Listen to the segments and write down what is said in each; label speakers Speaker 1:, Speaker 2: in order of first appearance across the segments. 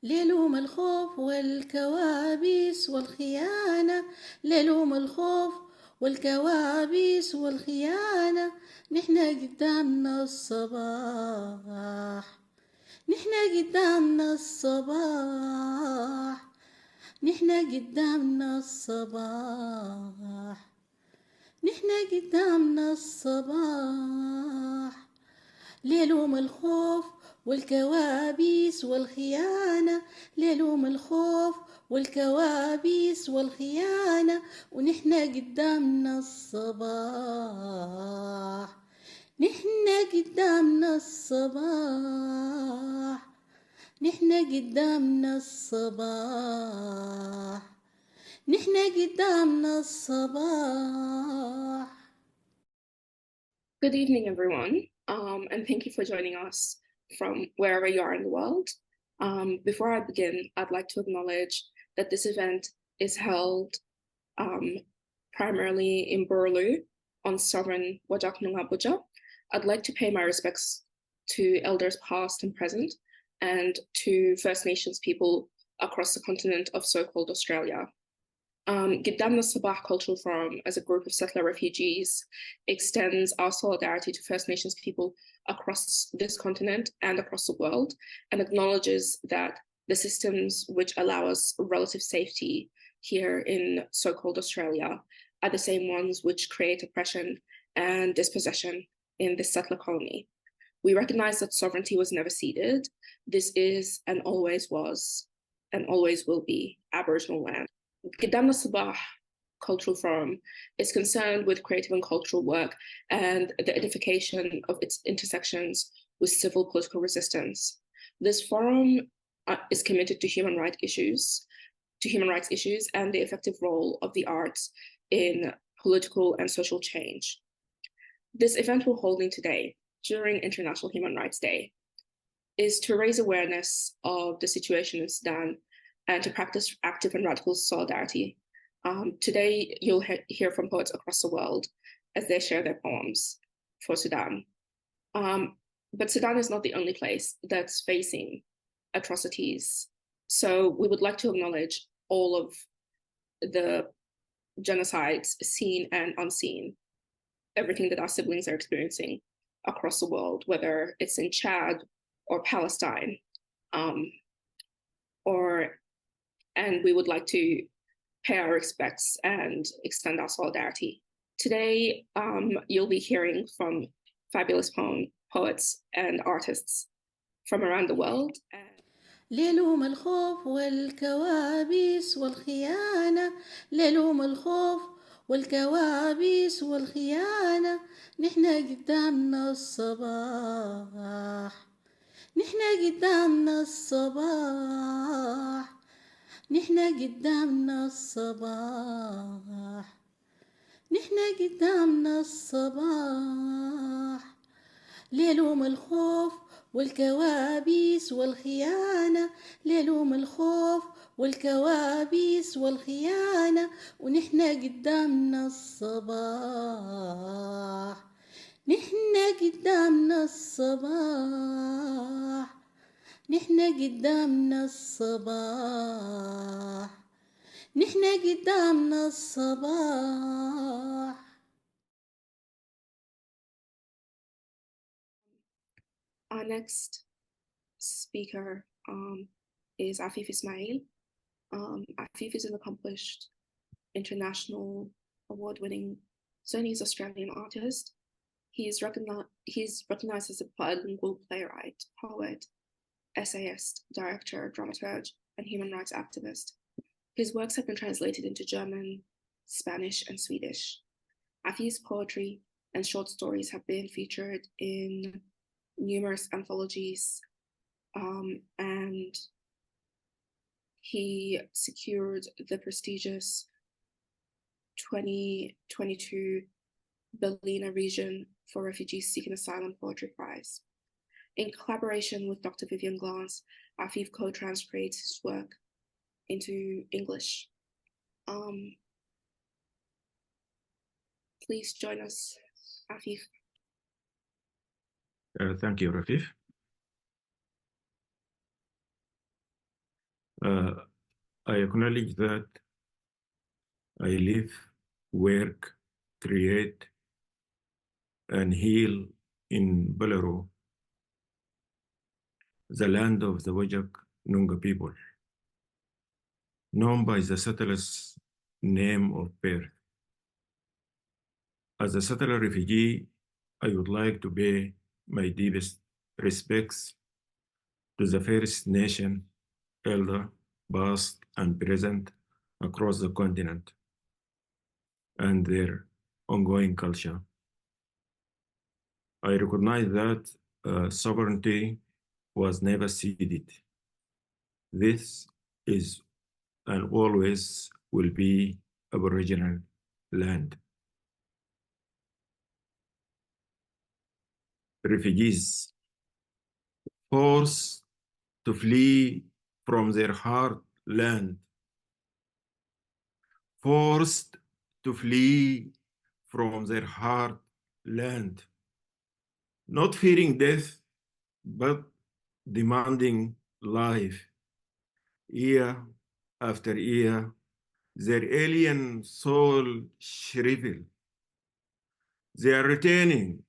Speaker 1: ليلهم الخوف والكوابيس والخيانة، ليلهم الخوف والكوابيس والخيانة. نحنا قدامنا الصباح، نحنا قدامنا الصباح، نحنا قدامنا الصباح، نحنا قدامنا الصباح. ليلهم الخوف والكوابيس والخيانة، ليلهم الخوف والكوابيس والخيانة. ونحنا قدامنا الصباح، نحنا قدامنا الصباح، نحنا قدامنا الصباح، نحنا قدامنا الصباح.
Speaker 2: Good evening, everyone, and thank you for joining us from wherever you are in the world. Before I begin, I'd like to acknowledge that this event is held primarily in Burlu on sovereign Wajak Noongar Abuja. I'd like to pay my respects to elders past and present, and to First Nations people across the continent of so-called Australia. Gedamna Elsabah Cultural Forum, as a group of settler refugees, extends our solidarity to First Nations people across this continent and across the world, and acknowledges that the systems which allow us relative safety here in so-called Australia are the same ones which create oppression and dispossession in this settler colony. We recognize that sovereignty was never ceded. This is and always was and always will be Aboriginal land. Gedamna Elsabah Cultural Forum is concerned with creative and cultural work and the edification of its intersections with civil political resistance. This forum is committed to human rights issues and the effective role of the arts in political and social change. This event we're holding today, during International Human Rights Day, is to raise awareness of the situation in Sudan and to practice active and radical solidarity. Today, you'll hear from poets across the world as they share their poems for Sudan. But Sudan is not the only place that's facing atrocities. So we would like to acknowledge all of the genocides, seen and unseen, everything that our siblings are experiencing across the world, whether it's in Chad or Palestine, and we would like to pay our respects and extend our solidarity. Today, you'll be hearing from fabulous poets and artists from around the world.
Speaker 1: ليلهم الخوف والكوابيس والخيانة، ليلهم الخوف والكوابيس والخيانة. نحنا قدامنا الصباح، نحنا قدامنا الصباح، نحنا قدامنا الصباح، نحنا قدامنا الصباح. ليلهم الخوف والكوابيس والخيانة، ليلهم الخوف والكوابيس والخيانة. ونحنا قدامنا الصباح، نحنا قدامنا الصباح، نحنا قدامنا الصباح، نحنا قدامنا الصباح.
Speaker 2: Our next speaker is Afeif Ismail. Afeif is an accomplished international award-winning Sudanese Australian artist. He's recognized as a bilingual playwright, poet, essayist, director, dramaturg, and human rights activist. His works have been translated into German, Spanish, and Swedish. Afeif's poetry and short stories have been featured in numerous anthologies, and he secured the prestigious 2022 Berliner Region for Refugees Seeking Asylum Poetry Prize. In collaboration with Dr. Vivian Glance, Afeif co-translates his work into English. Please join us, Afeif.
Speaker 3: Thank you, Afeif. I acknowledge that I live, work, create, and heal in Balaro, the land of the Wajak Nunga people, known by the settlers' name of birth. As a settler refugee, I would like to pay my deepest respects to the First Nation, elder, past, and present across the continent, and their ongoing culture. I recognize that sovereignty was never ceded. This is and always will be Aboriginal land. Refugees forced to flee from their heartland, forced to flee from their heartland, not fearing death, but demanding life. Year after year, their alien soul shrivel. They are returning,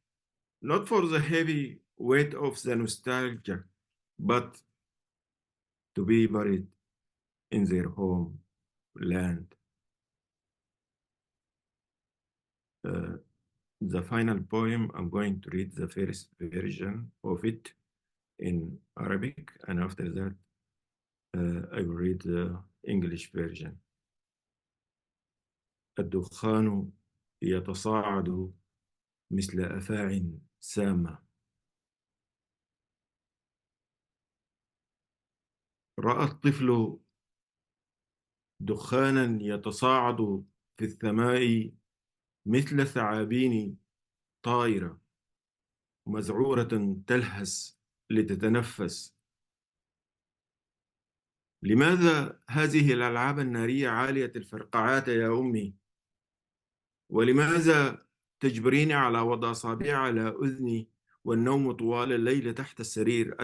Speaker 3: not for the heavy weight of the nostalgia, but to be buried in their homeland. The final poem, I'm going to read the first version of it in Arabic, and after that, I will read the English version. الدخان يتصاعد مثل أفاع سامة. رأى الطفل دخانا يتصاعد في السماء مثل ثعابين طائرة مذعورة تلهث لتتنفس. لماذا هذه الألعاب النارية عالية الفرقعات يا أمي؟ ولماذا تجبريني على وضع أصابع على أذني والنوم طوال الليل تحت السرير؟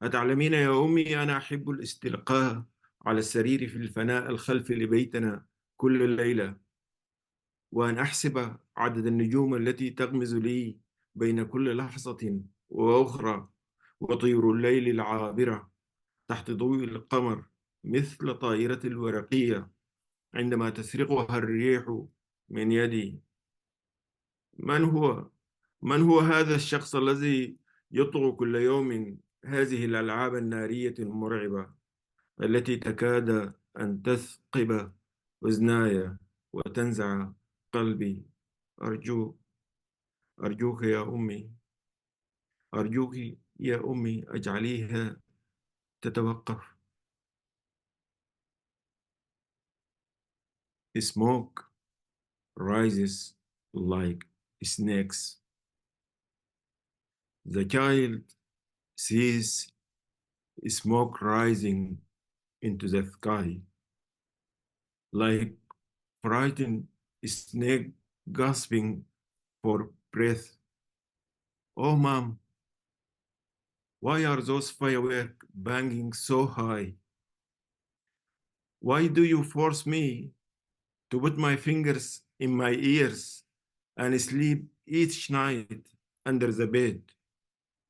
Speaker 3: أتعلمين يا أمي أنا أحب الاستلقاء على السرير في الفناء الخلفي لبيتنا كل ليلة، وأن أحسب عدد النجوم التي تغمز لي بين كل لحظة وأخرى، وطير الليل العابرة تحت ضوء القمر مثل طائرة الورقية عندما تسرقها الريح من يدي. من هو هذا الشخص الذي يطغى كل يوم هذه الألعاب النارية المرعبة التي تكاد أن تثقب أذناي وتنزع قلبي؟ أرجوك يا أمي، أرجوك يا أمي أجعليها تتوقف. Smoke rises like snakes. The child sees smoke rising into the sky like frightened snake gasping for breath. Oh, Mom, why are those fireworks banging so high? Why do you force me to put my fingers in my ears and sleep each night under the bed?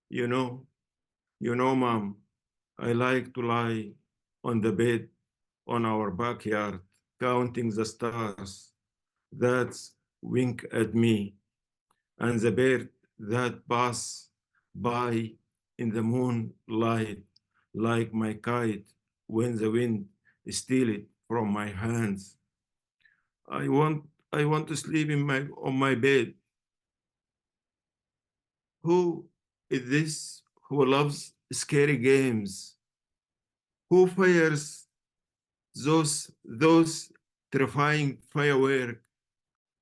Speaker 3: You know, Mom, I like to lie on the bed on our backyard, counting the stars that wink at me and the bird that pass by in the moonlight like my kite when the wind steals it from my hands. I want to sleep on my bed. Who is this who loves scary games? Who fires those terrifying fireworks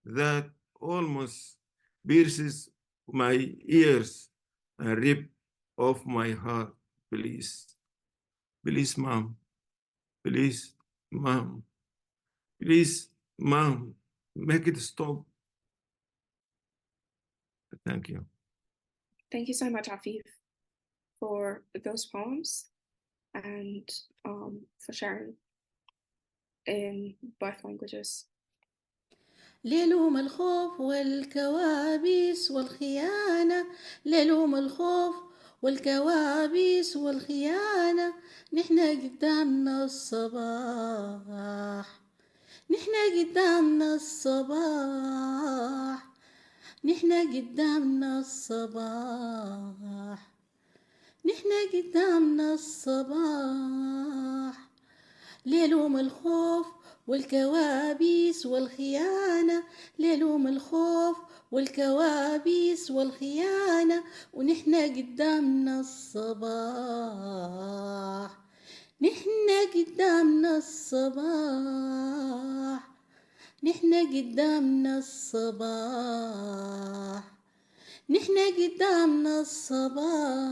Speaker 3: that almost pierces my ears and rip off my heart? Please, please, Mom, please, Mom, please, Mom, make it stop. Thank you.
Speaker 2: Thank you so much, Afeif, for those poems. and for sharing in both languages.
Speaker 1: ليلوم الخوف والكوابيس والخيانة، ليلوم الخوف والكوابيس والخيانة، نحنا قدامنا الصباح، نحنا قدامنا الصباح، نحنا قدامنا الصباح، نحنا قدامنا الصباح. ليلوم الخوف والكوابيس والخيانة، ليلوم الخوف والكوابيس والخيانة، ونحنا قدامنا الصباح، نحنا قدامنا الصباح، نحنا قدامنا الصباح، نحنا قدامنا الصباح.